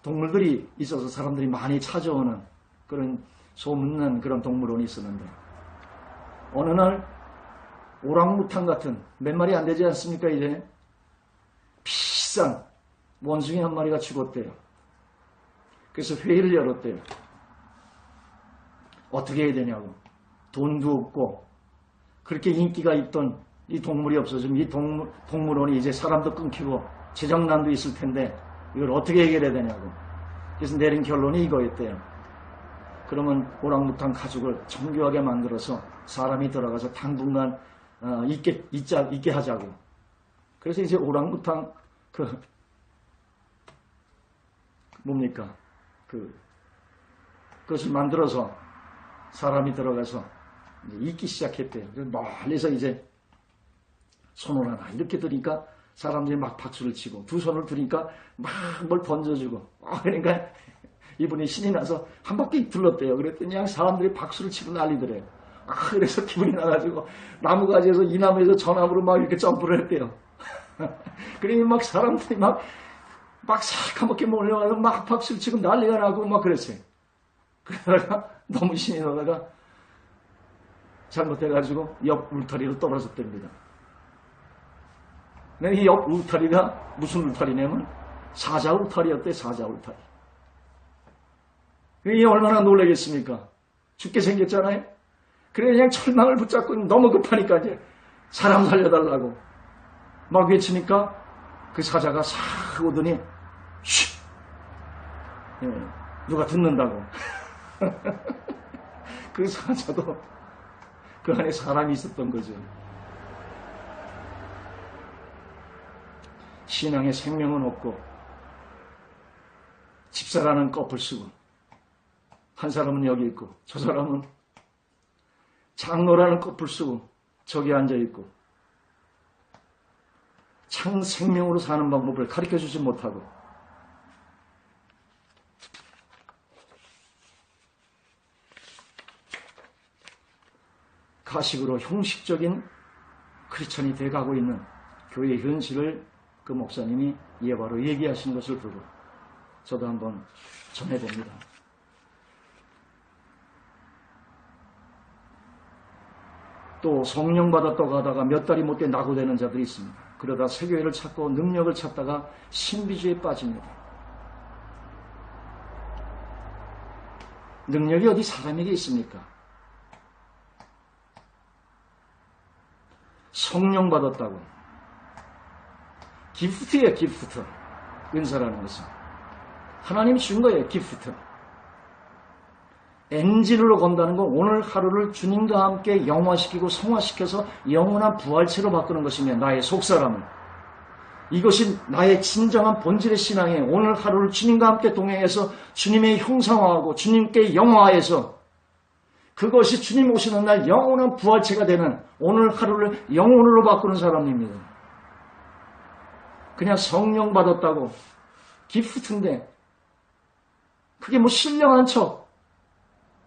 S1: 동물들이 있어서 사람들이 많이 찾아오는 그런 소문난 그런 동물원이 있었는데, 어느 날 오랑우탄 같은 몇 마리 안 되지 않습니까? 이제 비싼 원숭이 한 마리가 죽었대요. 그래서 회의를 열었대요. 어떻게 해야 되냐고. 돈도 없고 그렇게 인기가 있던 이 동물이 없어지면 이 동물원이 이제 사람도 끊기고 재정난도 있을 텐데 이걸 어떻게 해결해야 되냐고. 그래서 내린 결론이 이거였대요. 그러면 오랑우탄 가죽을 정교하게 만들어서 사람이 들어가서 당분간 있게 하자고. 그래서 이제 오랑우탄 그것을 만들어서 사람이 들어가서 있기 시작했대요. 멀리서 이제 손을 하나 이렇게 드니까 사람들이 막 박수를 치고, 두 손을 드니까 막 뭘 던져주고, 그러니까 이분이 신이 나서 한 바퀴 둘렀대요. 그랬더니 그냥 사람들이 박수를 치고 난리더래요. 그래서 기분이 나가지고 나무가지에서 이 나무에서 저 나무로 막 이렇게 점프를 했대요. 그러니 막 사람들이 막 새카맣게 몰려가서 막 박수를 치고 난리가 나고 막 그랬어요. 그러다가 너무 신이 나다가 잘못해가지고 옆 울타리로 떨어졌답니다. 이 옆 울타리가 무슨 울타리냐면 사자 울타리였대요. 사자 울타리. 이게 얼마나 놀라겠습니까? 죽게 생겼잖아요. 그래 그냥 철망을 붙잡고 너무 급하니까 이제 사람 살려달라고 막 외치니까 그 사자가 싹 오더니 쉿! 누가 듣는다고. 그 사자도 그 안에 사람이 있었던 거죠. 신앙에 생명은 없고 집사라는 껍을 쓰고 한 사람은 여기 있고 저 사람은 장로라는 껍을 쓰고 저기 앉아있고 참 생명으로 사는 방법을 가르쳐주지 못하고 가식으로 형식적인 크리스천이 돼가고 있는 교회의 현실을 그 목사님이 예화로 얘기하신 것을 보고 저도 한번 전해봅니다. 또 성령 받았다고 하다가 몇 달이 못돼 낙오되는 자들이 있습니다. 그러다 세교회를 찾고 능력을 찾다가 신비주의에 빠집니다. 능력이 어디 사람에게 있습니까? 성령 받았다고. 기프트예요, 기프트. 은사라는 것은. 하나님이 준 거예요, 기프트. 엔진으로 건다는 건 오늘 하루를 주님과 함께 영화시키고 성화시켜서 영원한 부활체로 바꾸는 것이며 나의 속사람을. 이것이 나의 진정한 본질의 신앙이에요. 오늘 하루를 주님과 함께 동행해서 주님의 형상화하고 주님께 영화해서 그것이 주님 오시는 날 영원한 부활체가 되는 오늘 하루를 영혼으로 바꾸는 사람입니다. 그냥 성령 받았다고 기프트인데 그게 뭐 신령한 척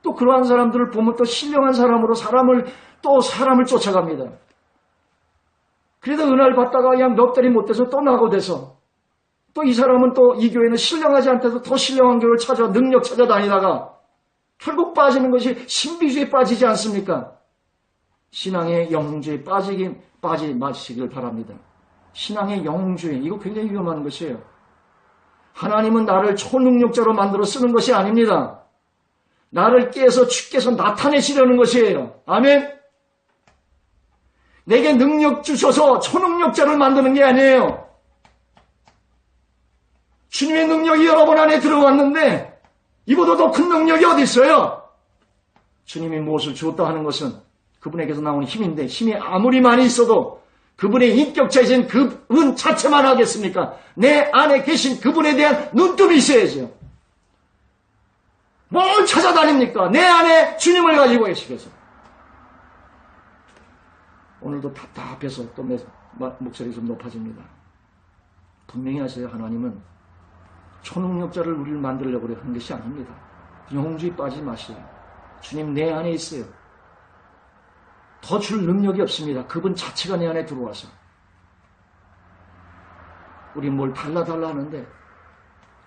S1: 또 그러한 사람들을 보면 또 신령한 사람으로 사람을 쫓아갑니다. 그래도 은혜를 받다가 그냥 몇 달이 못 돼서 또 낙오돼서 또 이 사람은 또 이 교회는 신령하지 않대서 더 신령한 교회를 찾아 능력 찾아다니다가 결국 빠지는 것이 신비주의에 빠지지 않습니까? 신앙의 영웅주의에 빠지 마시길 바랍니다. 신앙의 영웅주의, 이거 굉장히 위험한 것이에요. 하나님은 나를 초능력자로 만들어 쓰는 것이 아닙니다. 나를 깨서 주께서 나타내시려는 것이에요. 아멘? 내게 능력 주셔서 초능력자를 만드는 게 아니에요. 주님의 능력이 여러분 안에 들어왔는데 이보다 더 큰 능력이 어디 있어요? 주님이 무엇을 주었다 하는 것은 그분에게서 나오는 힘인데 힘이 아무리 많이 있어도 그분의 인격체이신 그분 자체만 하겠습니까? 내 안에 계신 그분에 대한 눈뜨이 있어야죠. 뭘 찾아다닙니까? 내 안에 주님을 가지고 계시겠어. 오늘도 답답해서 또 목소리 좀 높아집니다. 분명히 하세요. 하나님은 초능력자를 우리를 만들려고 하는 것이 아닙니다. 영웅주의 빠지지 마세요. 주님 내 안에 있어요. 더 줄 능력이 없습니다. 그분 자체가 내 안에 들어와서. 우리 뭘 달라 하는데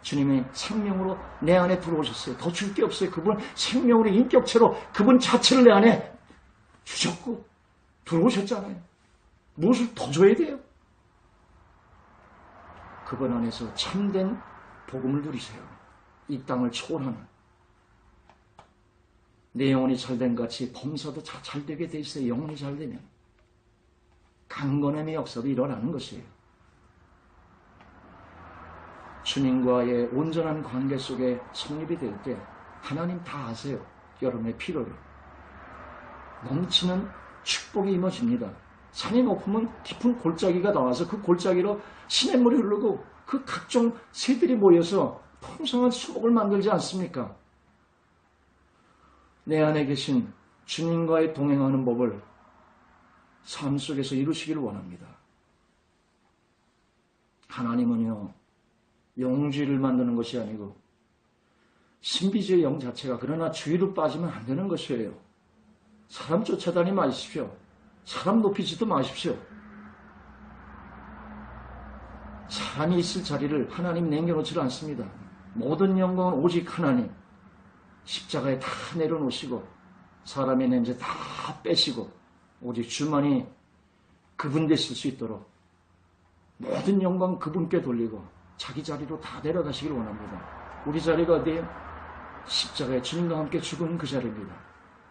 S1: 주님이 생명으로 내 안에 들어오셨어요. 더 줄 게 없어요. 그분 생명으로 인격체로 그분 자체를 내 안에 주셨고 들어오셨잖아요. 무엇을 더 줘야 돼요? 그분 안에서 참된 복음을 누리세요. 이 땅을 초월하는. 내 영혼이 잘된 같이 범사도 잘되게 돼 있어요. 영혼이 잘되면. 강건함의 역사도 일어나는 것이에요. 주님과의 온전한 관계 속에 성립이 될 때 하나님 다 아세요. 여러분의 필요를. 넘치는 축복이 임해집니다. 산이 높으면 깊은 골짜기가 나와서 그 골짜기로 시냇물이 흐르고 그 각종 새들이 모여서 풍성한 수목을 만들지 않습니까? 내 안에 계신 주님과의 동행하는 법을 삶 속에서 이루시기를 원합니다. 하나님은요, 영주의를 만드는 것이 아니고 신비주의 영 자체가 그러나 주의로 빠지면 안 되는 것이에요. 사람 쫓아다니지 마십시오. 사람 높이지도 마십시오. 사람이 있을 자리를 하나님 남겨놓지 않습니다. 모든 영광은 오직 하나님. 십자가에 다 내려놓으시고 사람의 냄새 다 빼시고 오직 주만이 그분 되실 수 있도록 모든 영광 그분께 돌리고 자기 자리로 다 내려가시길 원합니다. 우리 자리가 어디에요? 십자가에 주님과 함께 죽은 그 자리입니다.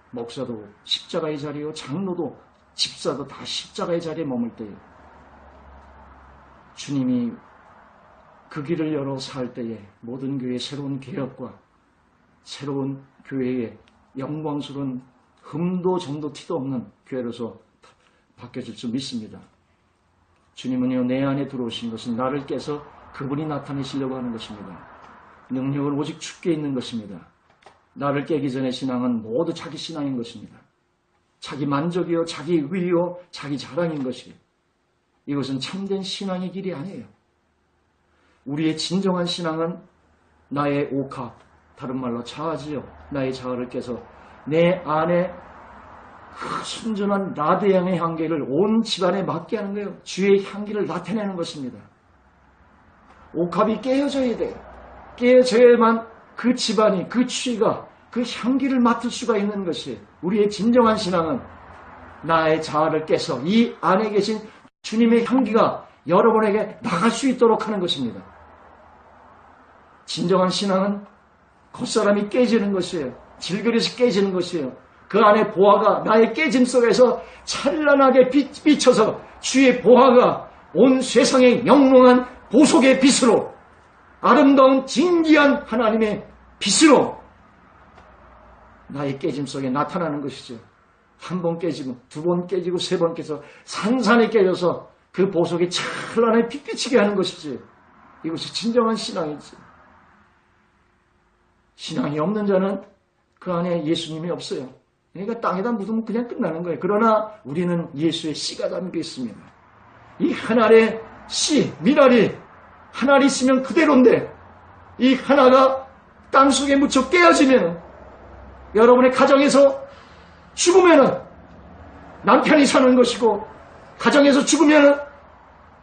S1: 목사도 십자가의 자리요, 장로도 집사도 다 십자가의 자리에 머물 때에 주님이 그 길을 열어 살 때에 모든 교회의 새로운 개혁과 새로운 교회의 영광스러운 흠도 점도 티도 없는 교회로서 바뀌어질 줄 믿습니다. 주님은요, 내 안에 들어오신 것은 나를 깨서 그분이 나타내시려고 하는 것입니다. 능력은 오직 주께 있는 것입니다. 나를 깨기 전에 신앙은 모두 자기 신앙인 것입니다. 자기 만족이요, 자기 의요, 자기 자랑인 것이에요. 이것은 참된 신앙의 길이 아니에요. 우리의 진정한 신앙은 나의 옥합, 다른 말로 자아지요. 나의 자아를 깨서 내 안에 그 순전한 나의 향의 향기를 온 집안에 맡게 하는 거예요. 주의 향기를 나타내는 것입니다. 옥합이 깨어져야 돼요. 깨어져야만 그 집안이, 그 취가, 그 향기를 맡을 수가 있는 것이 우리의 진정한 신앙은 나의 자아를 깨서 이 안에 계신 주님의 향기가 여러분에게 나갈 수 있도록 하는 것입니다. 진정한 신앙은 겉사람이 깨지는 것이에요. 질그릇이 깨지는 것이에요. 그 안에 보화가 나의 깨짐 속에서 찬란하게 비쳐서 주의 보화가 온 세상의 영롱한 보석의 빛으로 아름다운 진귀한 하나님의 빛으로 나의 깨짐 속에 나타나는 것이죠. 한 번 깨지고 두 번 깨지고 세 번 깨서 산산이 깨져서 그 보석이 찬란하게 빛비치게 하는 것이지. 이것이 진정한 신앙이지. 신앙이 없는 자는 그 안에 예수님이 없어요. 그러니까 땅에다 묻으면 그냥 끝나는 거예요. 그러나 우리는 예수의 씨가 담겨 있습니다. 이 하나의 씨, 미랄이 하나를 있으면 그대로인데 이 하나가 땅속에 묻혀 깨어지면 여러분의 가정에서 죽으면 남편이 사는 것이고 가정에서 죽으면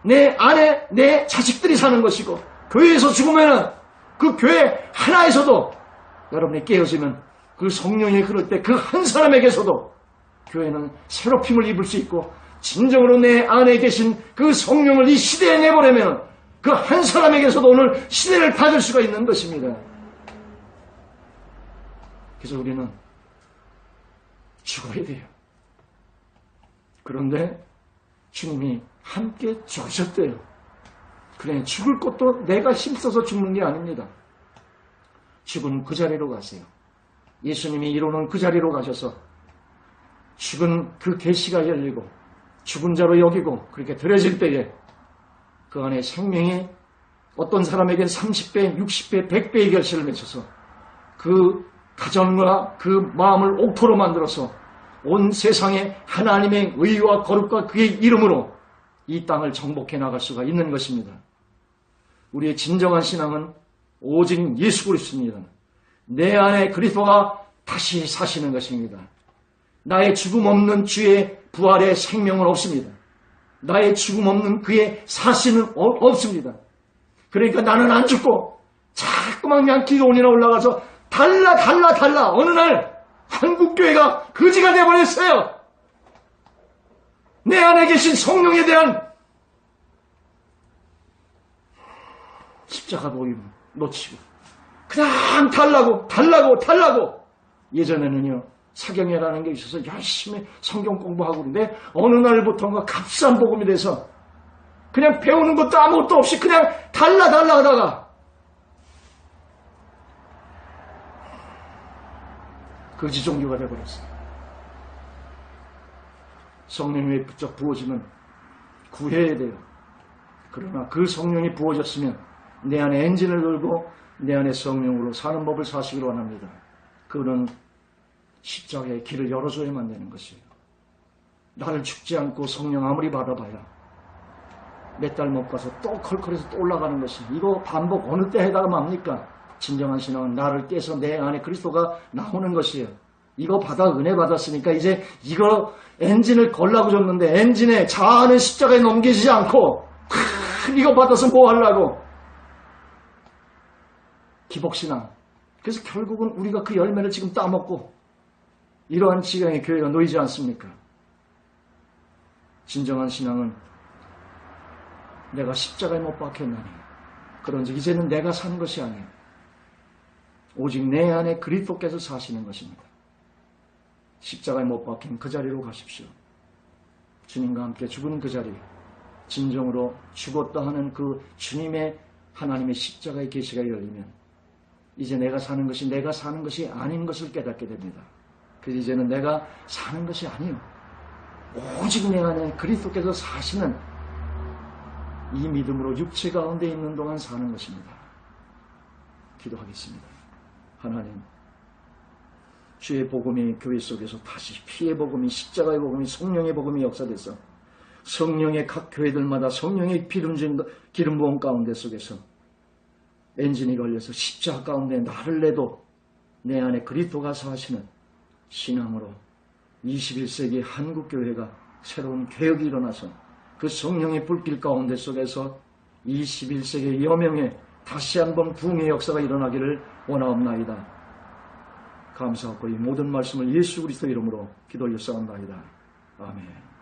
S1: 내 아내, 내 자식들이 사는 것이고 교회에서 죽으면 그 교회 하나에서도 여러분이 깨어지면 그 성령이 흐를 때 그 한 사람에게서도 교회는 새롭힘을 입을 수 있고 진정으로 내 안에 계신 그 성령을 이 시대에 내보내면 그 한 사람에게서도 오늘 시대를 받을 수가 있는 것입니다. 그래서 우리는 죽어야 돼요. 그런데 주님이 함께 죽으셨대요. 그래, 죽을 것도 내가 힘써서 죽는 게 아닙니다. 죽은 그 자리로 가세요. 예수님이 이루는 그 자리로 가셔서 죽은 그 계시가 열리고 죽은 자로 여기고 그렇게 들어질 때에 그 안에 생명이 어떤 사람에겐 30배, 60배, 100배의 결실을 맺혀서 그 가정과 그 마음을 옥토로 만들어서 온 세상에 하나님의 의와 거룩과 그의 이름으로 이 땅을 정복해 나갈 수가 있는 것입니다. 우리의 진정한 신앙은 오직 예수 그리스도입니다. 내 안에 그리스도가 다시 사시는 것입니다. 나의 죽음 없는 주의 부활의 생명은 없습니다. 나의 죽음 없는 그의 사시는 없습니다. 그러니까 나는 안 죽고 자꾸만 그냥 기도원이나 올라가서 달라 어느 날 한국교회가 거지가 되어버렸어요. 내 안에 계신 성령에 대한 십자가 보임 놓치고 그냥 달라고 예전에는요 사경회라는 게 있어서 열심히 성경 공부하고 그러는데 어느 날부터인가 값싼 복음이 돼서 그냥 배우는 것도 아무것도 없이 그냥 달라 하다가 거지 종교가 되어버렸어요. 성령이 부쩍 부어지면 구해야 돼요. 그러나 그 성령이 부어졌으면 내 안에 엔진을 걸고 내 안에 성령으로 사는 법을 사시기로 원합니다. 그는 십자가의 길을 열어줘야만 되는 것이에요. 나를 죽지 않고 성령 아무리 받아봐야 몇 달 못 가서 또 컬컬해서 또 올라가는 것이 이거 반복 어느 때 해다가 맙니까? 진정한 신앙은 나를 깨서 내 안에 그리스도가 나오는 것이에요. 이거 받아 은혜 받았으니까 이제 이거 엔진을 걸라고 줬는데 엔진에 자아는 십자가에 넘기지 않고 이거 받아서 뭐 하려고 기복신앙. 그래서 결국은 우리가 그 열매를 지금 따먹고 이러한 지경의 교회가 놓이지 않습니까? 진정한 신앙은 내가 십자가에 못 박혔나니 그런즉 이제는 내가 사는 것이 아니에요. 오직 내 안에 그리스도께서 사시는 것입니다. 십자가에 못 박힌 그 자리로 가십시오. 주님과 함께 죽은 그 자리, 진정으로 죽었다 하는 그 주님의 하나님의 십자가의 계시가 열리면 이제 내가 사는 것이 내가 사는 것이 아닌 것을 깨닫게 됩니다. 그래서 이제는 내가 사는 것이 아니요 오직 내 안에 그리스도께서 사시는 이 믿음으로 육체 가운데 있는 동안 사는 것입니다. 기도하겠습니다. 하나님, 주의 복음이 교회 속에서 다시 피의 복음이 십자가의 복음이 성령의 복음이 역사돼서 성령의 각 교회들마다 성령의 기름 부음 가운데 속에서 엔진이 걸려서 십자가 가운데 나를 내도 내 안에 그리스도가 사시는 신앙으로 21세기 한국교회가 새로운 개혁이 일어나서 그 성령의 불길 가운데 속에서 21세기 여명의 다시 한번 부흥의 역사가 일어나기를 원하옵나이다. 감사하고 이 모든 말씀을 예수 그리스도 이름으로 기도 올렸사옵나이다. 아멘.